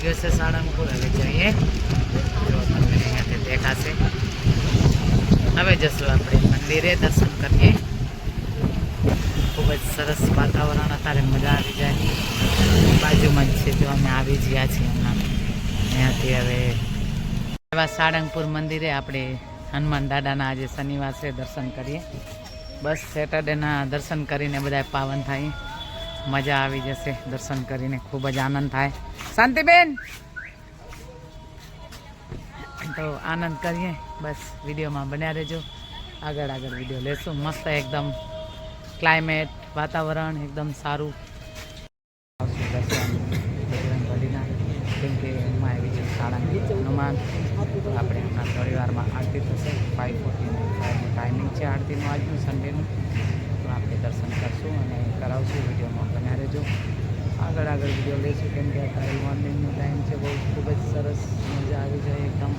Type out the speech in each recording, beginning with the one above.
ગયો છે સાળંગપુર. હવે જઈએ, જો તમને અહીંયાથી દેખાશે. હવે જશું આપણે મંદિરે દર્શન કરીએ. ખૂબ જ સરસ વાતાવરણ, અત્યારે મજા આવી જાય. બાજુમાં જ છે, જો અમે આવી ગયા છીએ હમણાં. અહીંયાથી હવે એવા સાળંગપુર મંદિરે આપણે હનુમાન દાદાના આજે શનિવાર છે, દર્શન કરીએ. બસ સેટરડેના દર્શન કરીને બધા પાવન થાય. મજા આવી જશે દર્શન કરીને, ખૂબ જ આનંદ થાય. શાંતિબેન તો આનંદ કરીએ. બસ વિડીયોમાં બન્યા રહેજો, આગળ વિડીયો લેશું. મસ્ત એકદમ ક્લાઇમેટ, વાતાવરણ એકદમ સારું. કેમ કે એમાં આવી છે સાળંગપુર હનુમાન. તો આપણે હમણાં થોડી વારમાં આરતી થશે. 5:45 ટાઈમિંગ છે આરતીનું આજનું, સન્ડેનું. તો આપણે દર્શન કરશું અને કરાવશું. વિડીયોમાં બન્યા રહેજો, આગળ વિડીયો લઈશું. કેમ કે અત્યારે મોર્નિંગનો ટાઈમ છે, બહુ ખૂબ જ સરસ મજા આવી જાય એકદમ.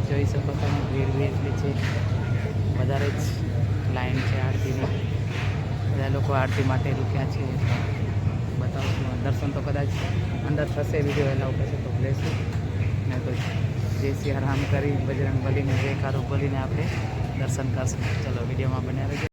જોઈ શકો તમે, ભીડ એટલી છે, વધારે જ લાઈન છે આરતીની. બધા લોકો આરતી માટે રૂક્યા છે. બતાવશું દર્શન તો કદાચ અંદર થશે, વિડીયો એલાઉ કરશે તો લેશું. ને તો જય સિયારામ કરી બજરંગ બલીને જયકારો બોલીને આપણે દર્શન કરશું. ચલો વિડીયોમાં બન્યા રહેજો.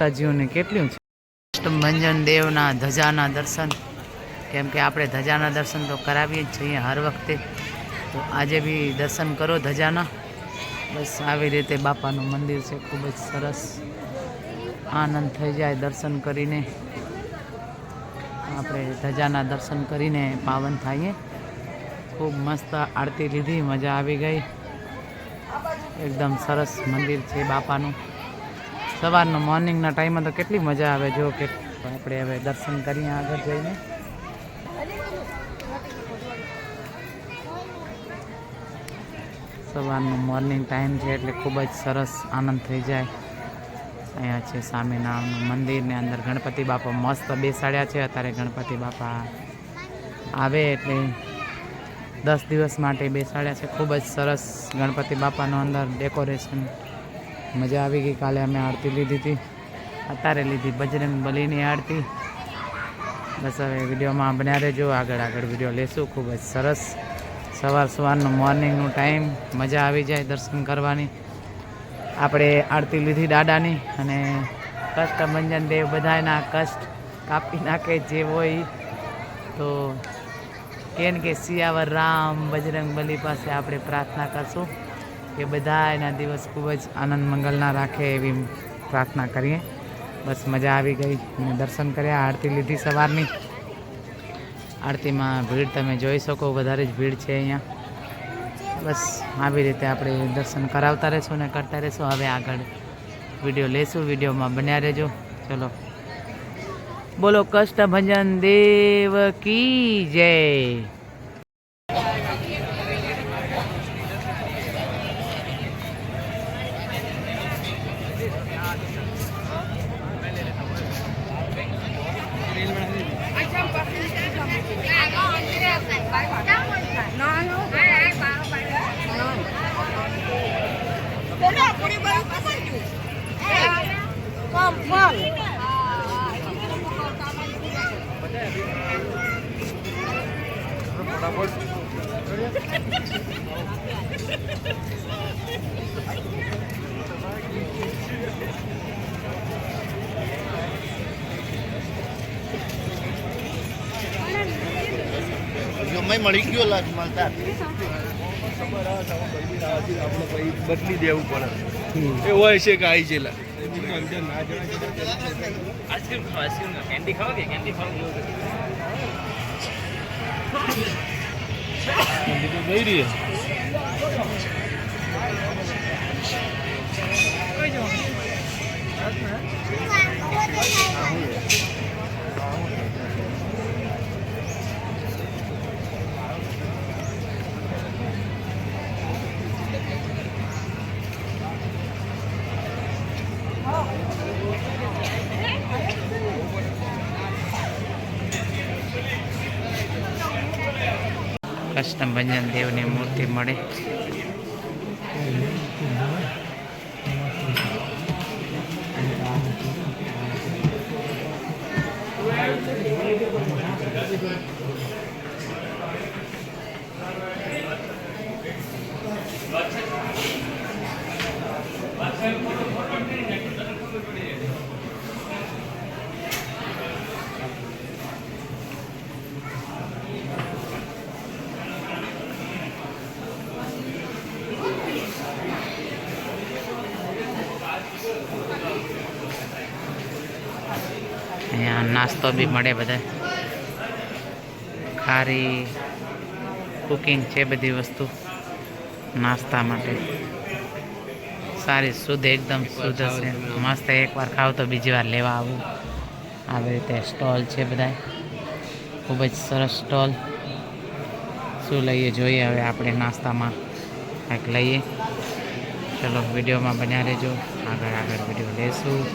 માતાજીઓને કેટલું છે. અષ્ટભંજન દેવના ધજાના દર્શન. કેમ કે આપણે ધજાના દર્શન તો કરાવીએ જ છીએ હર વખતે. તો આજે બી દર્શન કરો ધજાના. બસ આવી રીતે બાપાનું મંદિર છે, ખૂબ જ સરસ. આનંદ થઈ જાય દર્શન કરીને. આપણે ધજાના દર્શન કરીને પાવન થઈએ. ખૂબ મસ્ત આરતી લીધી, મજા આવી ગઈ. એકદમ સરસ મંદિર છે બાપાનું. સવારનો મોર્નિંગના ટાઈમમાં તો કેટલી મજા આવે. જો કે આપણે હવે દર્શન કરીએ આગળ જઈને. સવારનો મોર્નિંગ ટાઈમ છે એટલે ખૂબ જ સરસ આનંદ થઈ જાય. અહીંયા છે સ્વામિનારાયણનું મંદિરને અંદર ગણપતિ બાપા મસ્ત બેસાડ્યા છે. અત્યારે ગણપતિ બાપા આવે એટલે 10 દિવસ માટે બેસાડ્યા છે. ખૂબ જ સરસ ગણપતિ બાપાનું અંદર ડેકોરેશન. મજા આવી ગઈ. કાલે અમે આરતી લીધી હતી, અત્યારે લીધી બજરંગ બલીની આરતી. બસ હવે વિડીયોમાં બન્યા રહેજો, આગળ વિડીયો લેશું. ખૂબ જ સરસ સવારનું મોર્નિંગનું ટાઈમ, મજા આવી જાય દર્શન કરવાની. આપણે આરતી લીધી દાદાની અને કષ્ટભંજન દેવ બધાના કષ્ટ કાપી નાખે જે હોય. તો કેમ કે સિયાવર રામ બજરંગ બલી પાસે આપણે પ્રાર્થના કરશું કે બધા એના દિવસ ખૂબ જ આનંદ મંગલના રાખે, એવી પ્રાર્થના કરીએ. બસ મજા આવી ગઈ અને દર્શન કર્યા. આરતી લીધી સવારની. આરતીમાં ભીડ તમે જોઈ શકો, વધારે જ ભીડ છે અહીંયા. બસ આવી રીતે આપણે દર્શન કરાવતા રહીશું ને કરતા રહીશું. હવે આગળ વિડીયો લેશું, વિડીયોમાં બન્યા રહેજો. ચલો બોલો કષ્ટભંજન દેવ કી જય. મેં મળી ગયો લાગ મળતા બદલી દેવું પડે એ હોય છે કે આવી છે કેન્ડી ખાવ કે કેન્ડી ખાવ નહીં રહી કષ્ટભંજન દેવની મૂર્તિ મળે. અહીંયા નાસ્તો બી મળે, બધા ખારી કુકિંગ છે, બધી વસ્તુ નાસ્તા માટે સારી, શુદ્ધ, એકદમ શુદ્ધ છે, મસ્ત. એકવાર ખાવ તો બીજી વાર લેવા આવું. આવી રીતે સ્ટોલ છે બધા, ખૂબ જ સરસ સ્ટોલ. શું લઈએ જોઈએ હવે આપણે નાસ્તામાં કંઈક લઈએ. ચલો વિડીયોમાં બન્યા રહેજો, આગળ આગળ વિડીયો લેશું.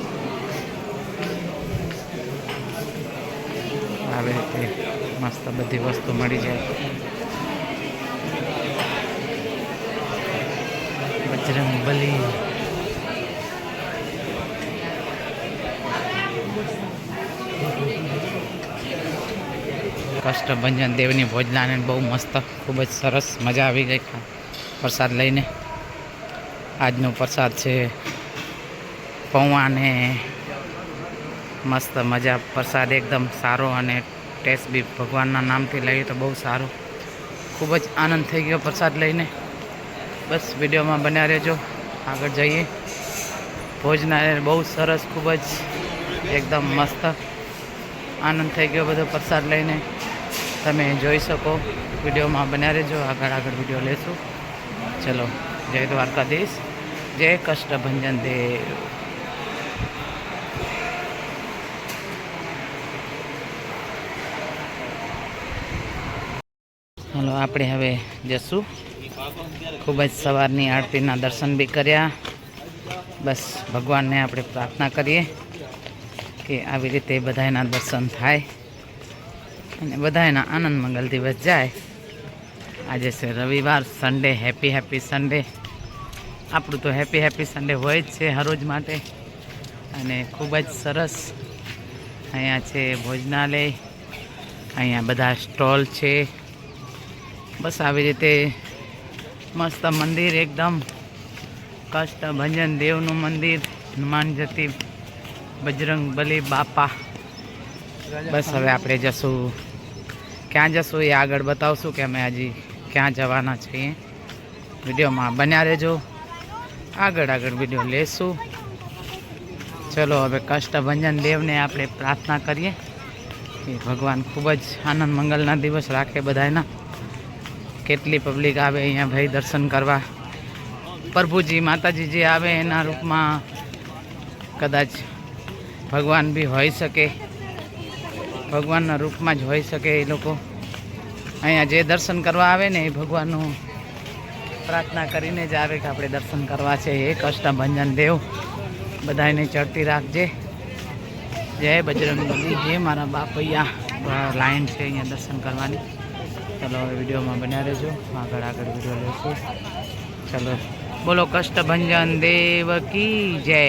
આવી રીતે મસ્ત બધી વસ્તુ મળી જાય. બજરંગબલી, કષ્ટભંજન દેવની ભોજનાને બહુ મસ્ત, ખૂબ જ સરસ, મજા આવી ગઈ પ્રસાદ લઈને. આજનો પ્રસાદ છે પૌવાને મસ્ત મજા. પ્રસાદ એકદમ સારો અને ટેસ્ટ બી ભગવાનના નામથી લઈએ તો બહુ સારું. ખૂબ જ આનંદ થઈ ગયો પ્રસાદ લઈને. બસ વિડીયોમાં બન્યા રહેજો, આગળ જઈએ. ભોજનાલય બહુ સરસ, ખૂબ જ એકદમ મસ્ત. આનંદ થઈ ગયો બધો પ્રસાદ લઈને, તમે જોઈ શકો. વિડીયોમાં બન્યા રહેજો, આગળ આગળ વિડીયો લેશું. ચલો, જય દ્વારકાધીશ, જય કષ્ટભંજન દેવ. ચાલો આપણે હવે જશું. ખૂબ જ સવારની આરતીના દર્શન બી કર્યા. બસ ભગવાનને આપણે પ્રાર્થના કરીએ કે આવી રીતે બધાના દર્શન થાય અને બધાના આનંદ મંગલ દિવસ જાય. આજે છે રવિવાર, સન્ડે. Happy happy Sunday. આપણું તો હેપી હેપી સન્ડે હોય જ છે હરરોજ માટે. અને ખૂબ જ સરસ અહીંયા છે ભોજનાલય, અહીંયા બધા સ્ટોલ છે. બસ આવી રીતે મસ્ત મંદિર, એકદમ કષ્ટભંજન દેવનું મંદિર, હનુમાન જતી, બજરંગબલી બાપા. બસ હવે આપણે જશું, ક્યાં જશું એ આગળ બતાવશું કે અમે હજી ક્યાં જવાના છીએ. વિડીયોમાં બન્યા રહેજો, આગળ આગળ વિડીયો લેશું. ચલો હવે કષ્ટભંજન દેવને આપણે પ્રાર્થના કરીએ કે ભગવાન ખૂબ જ આનંદ મંગલના દિવસ રાખે બધાના. કેટલી પબ્લિક આવે અહીંયા ભાઈ દર્શન કરવા. પ્રભુજી માતાજી જે આવે એના રૂપમાં કદાચ ભગવાન બી હોઈ શકે, ભગવાનના રૂપમાં જ હોઈ શકે એ લોકો. અહીંયા જે દર્શન કરવા આવે ને એ ભગવાનનું પ્રાર્થના કરીને જ આવે કે આપણે દર્શન કરવા છે. હે કષ્ટભંજન દેવ બધાને ચડતી રાખજે. જય બજરંગબલી. હે મારા બાપૈયા. લાઈન છે અહીંયા દર્શન કરવાની. ચલો હવે વિડીયોમાં બન્યા રહેજો, આગળ વિડીયો લેશું. ચલો બોલો કષ્ટભંજન દેવ કી જય.